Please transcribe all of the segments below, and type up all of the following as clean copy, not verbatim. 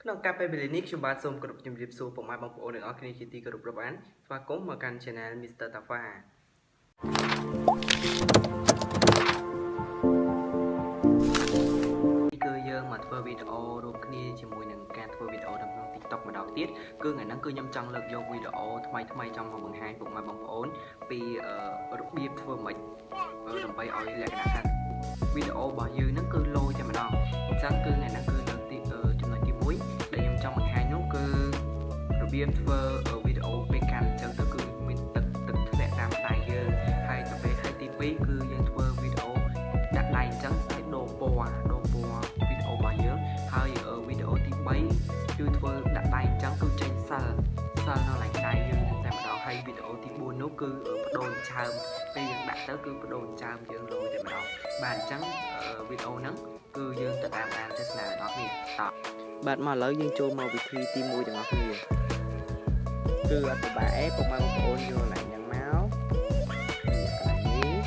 ក្នុងការពេលវេលានេះខ្ញុំបាទសូមគោរពជំរាបសួរពុកម៉ែបងប្អូនទាំងអស់គ្នាជាទីគោរពរាប់អានស្វាគមន៍មកកាន់ Channel Mr. TaFa គឺយើងមកធ្វើវីដេអូរួមគ្នាជាមួយនឹងការធ្វើវីដេអូនៅក្នុង Tik Tok ម្ដងទៀតគឺថ្ងៃហ្នឹងគឺខ្ញុំចង់លើកយកវីដេអូថ្មីចង់មកបង្ហាញពុកម៉ែបងប្អូនពីរបៀបធ្វើម៉េចដើម្បីឲ្យលក្ខណៈថាវីដេអូរបស់យើងហ្នឹងគឺលោតែម្ដងអញ្ចឹងគឺថ្ងៃហ្នឹងគឺលើកទីចំណុចទី1ដែលខ្ញុំចង់បង្ហាញនោះគឺរបៀបធ្វើវីដេអូពេលកាន់អញ្ចឹងទៅគឺមានទឹកធ្លាក់តាមដៃយើងហើយទៅពេលហើយទី2គឺយើងធ្វើវីដេអូដាក់ដៃអញ្ចឹងឲ្យដូរពណ៌វីដេអូរបស់យើងហើយវីដេអូទី3គឺធ្វើដាក់ដៃអញ្ចឹងគឺចេញសិលនៅឡើងដៃយើងតែម្ដងហើយវីដេអូទី4នោះគឺបដូរឆើមពេលយើងដាក់ទៅគឺបដូរឆើមយើងលោតែម្ដងបាទអញ្ចឹងវីដេអូហ្នឹងគឺយើងទៅតាមដានទស្សនារបស់គ្នាតបាទមកឥឡូវយើងចូលមកវិធីទី1ទាំងអស់គ្នាគឺអត់ពិបាកទេពុកម៉ែបងប្អូនយកកន្លែងហ្នឹងមកកន្លែងនេះ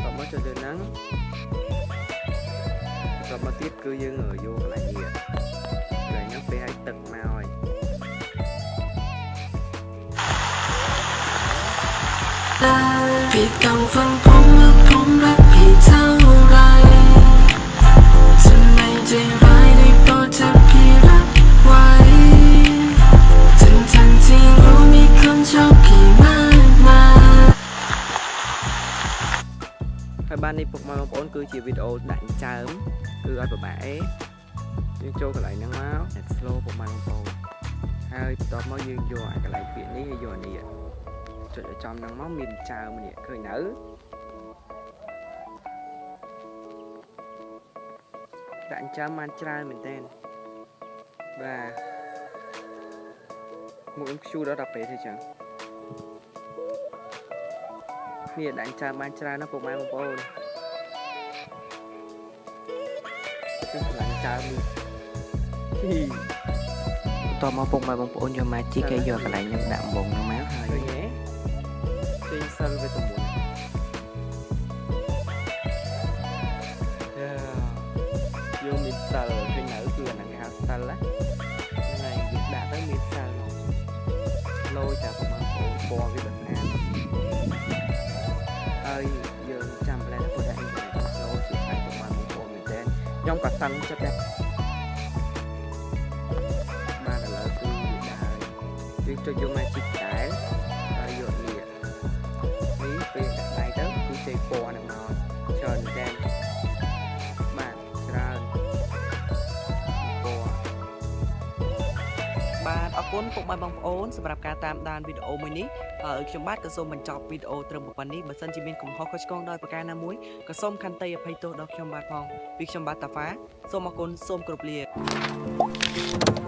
តមកចូលទៅហ្នឹងតមកទៀតគឺយើងយកកន្លែងនេះកន្លែងហ្នឹងពេលឲ្យទឹកមកហើយผิดกับฝันผมเมื่อผมรักพี่เท่าไรจะไม่ใจร้ายได้โปรดเธอพี่รักไว้ทั้งที่รู้มีคนชอบพี่มากมายហើយបាទនេះពុកម៉ែបងប្អូនគឺជាវីដេអូដាក់ចើមគឺអត់ពិបាកទេយើងចូលកន្លែងហ្នឹងមក slow ពុកម៉ែបងប្អូនហើយបន្ទាប់មកយើងយកអាកន្លែងពាក្យនេះហើយយកអានេះចុចឲ្យចំហ្នឹងមកមានចើមនេះឃើញនៅដាក់ចើមបានច្រើនមែនតើបាទមកខ្ញុំខ្ជូរដល់10ពេលទេចឹងនេះដាក់ចើមបានច្រើនណាស់ពុកម៉ែបងប្អូនគឺខ្លាំងចើមនេះតមកពុកម៉ែបងប្អូនយកមកជីកយកកន្លែងខ្ញុំដាក់អំបងហ្នឹងមកហើយចេញសិលវាទៅមុនយកមានសិលឃើញនៅគឺអាហ្នឹងគេហៅសិលណាហ្នឹងហើយយើងដាក់ទៅមានសិលឡូយតែពុកម៉ែបងប្អូនពណ៌វាដូចណាហើយយើងចាំផ្លែណាព្រោះថាអ៊ីនធឺណិតស្លូជាផ្នែកពុកម៉ែបងប្អូនមែនតើខ្ញុំក៏តឹងចិត្តដែរបានឥឡូវគឺវាដែរយើងចុចយក magic ដែរហើយយកនេះពេលដាក់ដៃទៅគឺចេញពណ៌ហ្នឹងមកច្រើនតែបាទច្រើនពណ៌បាទអរគុណពុកម៉ែបងប្អូនសម្រាប់ការតាមដានវីដេអូមួយនេះខ្ញុំបាទក៏សូមបញ្ចប់វីដេអូត្រឹមប៉ុណ្ណេះបើសិនជាមានកំហុសខុសឆ្គងដោយប្រការណាមួយក៏សូមខន្តីអភ័យទោសដល់ខ្ញុំបាទផងពីខ្ញុំបាទតាហ្វាសូមអរគុណសូមគោរពលា